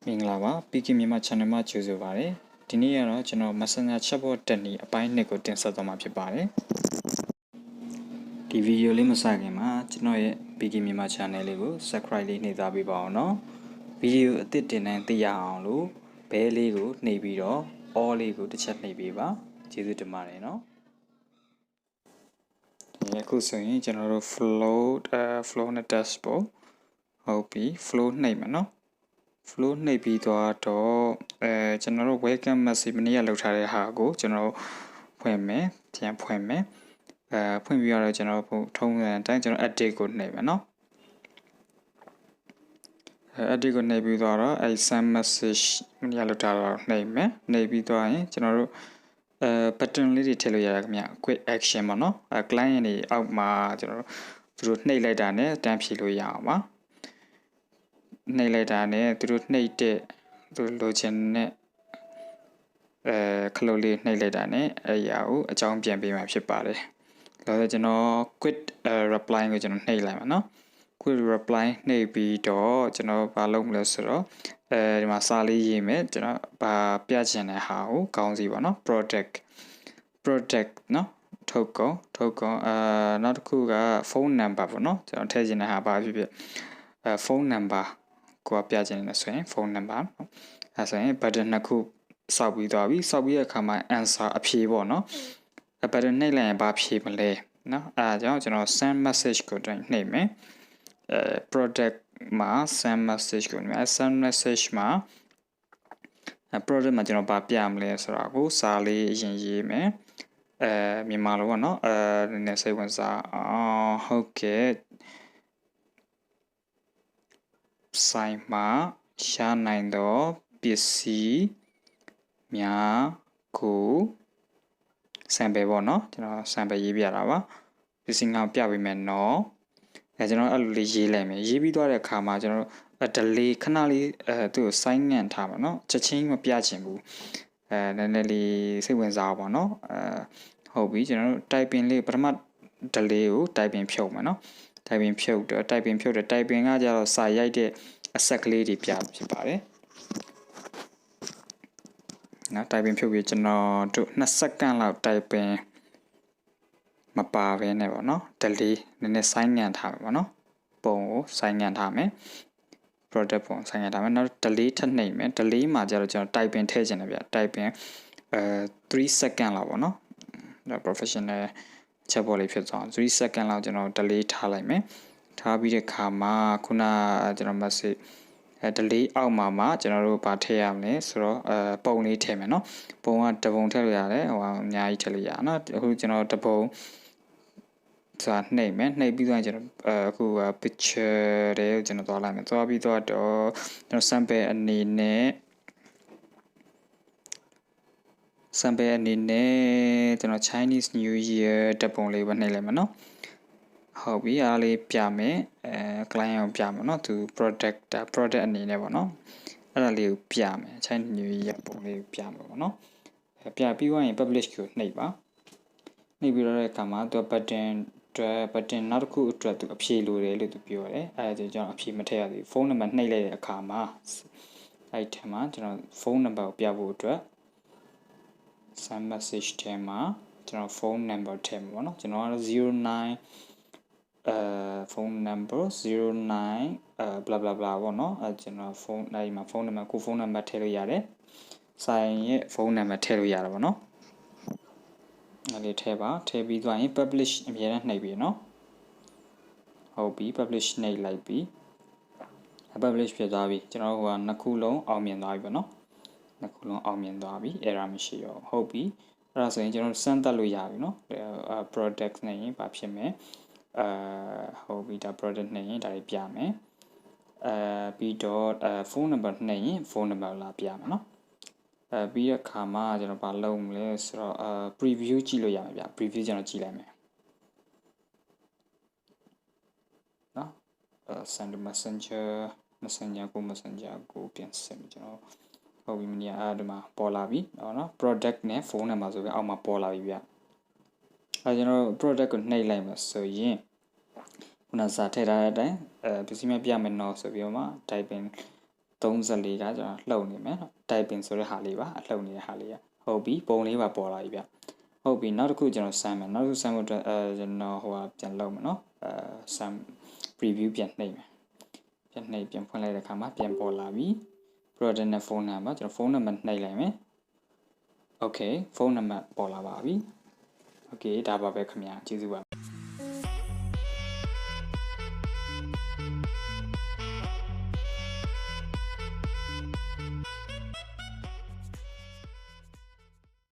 မင်္ဂလာပါ PK မြန်မာ channel မှာကြိုဆိုပါရစေ။ဒီနေ့ကတော့ကျွန်တော် Messenger Chatbot တက်နည်းအပိုင်း2ကိုတင်ဆက်သွားမှာဖြစ်ပါတယ်။ဒီဗီဒီယိုလေးမစခင်မှာကျွန်တော်ရဲ့ PK မြန်မာ channel လေးကို subscribe လေးနှိပ်သားပေးပါအောင်နော်။ဗီဒီယိုအသစ်တင်တိုင်းသိရအောင်လို့ bell လေးကိုနှိပ်ပြီးတော့ all လေးကိုတစ်ချက်နှိပ်ပေးပါ။ကျေးဇူးတင်ပါတယ်နော်။ဒီအခုဆိုရင်ကျွန်တော်တို့ flow နဲ့ test ပေါ့ဟုတ်ပြီ flow နှိပ်မယ်နော်။ flow နှိပ်ပြီးသွားတော့ကျွန်တော်တို့ welcome message မနေ့ကလောက်ထားတဲ့ဟာကိုကျွန်တော်ဖွင့်မယ်ပြန်ဖွင့်မယ်ဖွင့်ပြီးတော့ကျွန်တော်ထုံးစံအတိုင်းကျွန်တော် edit ကိုနှိပ်မယ်နော်edit ကိုနှိပ်ပြီးတော့send message မနေ့ကလောက်ထားတော့နှိပ်မယ်နှိပ်ပြီးသွားရင်ကျွန်တော်တို့button လေးတွေထည့်လို့ရတယ်ခင်ဗျ quick action ပေါ့နော်client တွေအောက်မှာကျွန်တော်သူတို့နှိပ်လိုက်တာနဲ့တန်းဖြည့်လို့ရအောင်ပါနှိပ်လိုက်တာနဲ့သူတို့နှိပ်တဲ့သူလိုချင်တဲ့ခလုတ်လေးနှိပ်လိုက်တာနဲ့အဲ့ရကိုအကြောင်းပြန်ပေးမှာဖြစ်ပါတယ်။ဒါဆိုကျွန်တော် quick reply ကိုကျွန်တော်နှိပ်လိုက်မှာနော်။ quick reply နှိပ်ပြီးတော့ကျွန်တော်ဘာလုပ်မလဲဆိုတော့ဒီမှာစာလေးရေးမယ်ကျွန်တော်ဘာပြချင်တဲ့ဟာကိုကောင်းစီပါနော် product နော်ထုတ်ကုန်နောက်တစ်ခုက phone number ပေါ့နော်ကျွန်တော်ထည့်ချင်တဲ့ဟာဘာဖြစ်ဖြစ်phone number ကိုပြချင်နေဆိုရင် phone number အဲဆိုရင် button နှစ်ခုစောက်ပြီးသွားပြီစောက်ပြီးတဲ့အခါမှာ answer အဖြေပေါ့နော် button နှိပ်လိုက်ရင်ဘာဖြေမလဲနော်အဲဒါကြောင့်ကျွန်တော် send message ကိုတွင်နှိပ်မယ်product မှာ send message ကိုနှိပ်မယ် send message မှာ product မှာကျွန်တော်ဘာပြမလဲဆိုတာကိုစာလေးအရင်ရေးမယ်မြန်မာလိုပေါ့နော်နည်းနည်းစိတ်ဝင်စားအောင်ဟုတ်ကဲ့ဆိုင်မှာရှားနိုင်သောပစ္စည်းများကို sample ပေါ့နော်ကျွန်တော် sample ရေးပြတာပါပစ္စည်းငါပြပေးမယ်နော်ကျွန်တော်အဲ့လိုလေးရေးလိုက်မယ်ရေးပြီးသွားတဲ့အခါမှာကျွန်တော်delay ခဏလေးသူ့ကိုစိုင်းငံ့ထားပါနော်ချက်ချင်းမပြချင်ဘူးနည်းနည်းလေးစိတ်ဝင်စားပါနော်ဟုတ်ပြီကျွန်တော်တို့ typing လေးပထမ delay ကို typing ဖြုတ်မှာနော် typing ဖြုတ်တော့ typing ဖြုတ်တယ် typing ကကြတော့စာရိုက်တဲ့အဆက်ကလေးတွေပြဖြစ်ပါတယ်နော် typing ဖြုတ်ပြီးကျွန်တော်တို့2စက္ကန့်လောက် typing မပါဘဲနဲ့ပေါ့နော် delay နည်းနည်းစိုင်းငံ့ထားမယ်ပေါ့နော်ပုံကိုစိုင်းငံ့ထားမယ် product ပုံစိုင်းငံ့ထားမယ်နောက် delay ထပ်နှိပ်မယ် delay မှာကျတော့ကျွန်တော် typing ထည့်ချင်တယ်ဗျ typing 3 second လောက်ပေါ့နော်ဒါ professional chatbot လေးဖြစ်သွားအောင်3 second လောက်ကျွန်တော် delay ထားလိုက်မယ်ထားပြီးတဲ့ခါမှာခုနကျွန်တော် message delay အောက်မှာကျွန်တော်တို့ဗာထည့်ရမလဲဆိုတော့ပုံလေးထည့်မယ်နော်ပုံကတပုံထည့်လို့ရတယ်ဟိုအများကြီးထည့်လို့ရနော်အခုကျွန်တော်တပုံဆိုတာနှိပ်မယ်နှိပ်ပြီးတော့ကျွန်တော်အခု picture တွေကိုကျွန်တော်သွားလိုက်မယ်သွားပြီးတော့ကျွန်တော် sample အနေနဲ့ကျွန်တော် Chinese New Year တပုံလေးပဲနှိပ်လိုက်မယ်နော်ဟုတ်ပြီအားလေးပြမယ်client ကိုပြမယ်နော်သူ product အနေနဲ့ပေါ့နော်အဲ့ဒါလေးကိုပြမယ် Chinese New Year ပုံလေးကိုပြမယ်ပေါ့နော်ပြပြီးသွားရင် publish ကိုနှိပ်ပါနှိပ်ပြီးတော့တဲ့အခါမှာသူ button နောက်တစ်ခုအတွက်သူအဖြေလိုတယ်လို့သူပြောတယ်အဲဒါကြောင့်အဖြေမထည့်ရသေးဘူးဖုန်းနံပါတ်နှိပ်လိုက်တဲ့အခါမှာအဲ့ထဲမှာကျွန်တော်ဖုန်းနံပါတ်ကိုပြဖို့အတွက် send message ထဲမှာကျွန်တော်ဖုန်းနံပါတ်ထည့်မှာပေါ့နော်ကျွန်တော်က09ဖုန်းနံပါတ်09 blah blah blah ပေါ့နော်အဲကျွန်တော်ဖုန်းအဲ့ဒီမှာဖုန်းနံပါတ်ကိုဖုန်းနံပါတ်ထည့်လို့ရတယ်ဆိုင်ရဲ့ဖုန်းနံပါတ်ထည့်လို့ရတယ်ပေါ့နော်အဲ့ဒီထည့်ပါထည့်ပြီးသွားရင် publish အမြဲတမ်းနှိပ်ပြီးနော်ဟုတ်ပြီ publish နှိပ်လိုက်ပြီ publish ဖြစ်သွားပြီကျွန်တော်ဟိုကနှစ်ခုလုံးအောင်မြင်သွားပြီပေါ့နော်နှစ်ခုလုံးအောင်မြင်သွားပြီ error မရှိတော့ဟုတ်ပြီအဲ့ဒါဆိုရင်ကျွန်တော်စမ်းသပ်လို့ရပြီနော်product နဲ့ရင်ဘာဖြစ်မလဲဟုတ်ပြီဒါ product နဲ့ရင်ဒါတွေပြမယ်ပြီးတော့phone number နဲ့ရင် phone number လာပြမယ်နော်ပြီးတဲ့အခါမှာကျွန်တော်ဘာလုပ်မလဲဆိုတော့preview ကြည့်လို့ရမှာဗျ preview ကျွန်တော်ကြည့်လိုက်မယ်နော်send messenger ကိုပြန်ဆက်ပြီးကျွန်တော်ဟုတ်ပြီမနေ့အဲ့ဒီမှာပေါ်လာပြီနော် product နဲ့ phone number ဆိုပြီးအောက်မှာပေါ်လာပြီဗျအဲကျွန်တော် product ကိုနှိပ်လိုက်မှာဆိုရင်ခုနစာထည့်ထားတဲ့အတိုင်းပစ္စည်းမပြမယ်နော်ဆိုပြီးတော့မှ typing 34ကကျွန်တော်လှုပ်နေမယ်နော် typing ဆိုတဲ့ဟာလေးပါလှုပ်နေတဲ့ဟာလေးဟုတ်ပြီပုံလေးပါပေါ်လာပြီဗျဟုတ်ပြီနောက်တစ်ခုကျွန်တော်ဆမ်းမယ်နောက်တစ်ခုဆမ်းဖို့အတွက်ကျွန်တော်ဟိုပြန်လုပ်မယ်နော်ဆမ်း preview ပြန်နှိပ်မယ်ပြန်ဖွင့်လိုက်တဲ့အခါမှာပြန်ပေါ်လာပြီ product နဲ့ phone number ကျွန်တော်ဖုန်းနံပါတ်နှိပ်လိုက်မယ် okay ဖုန်းနံပါတ်ပေါ်လာပါပြီ okay ဒါပါပဲခင်ဗျာကျေးဇူးပါ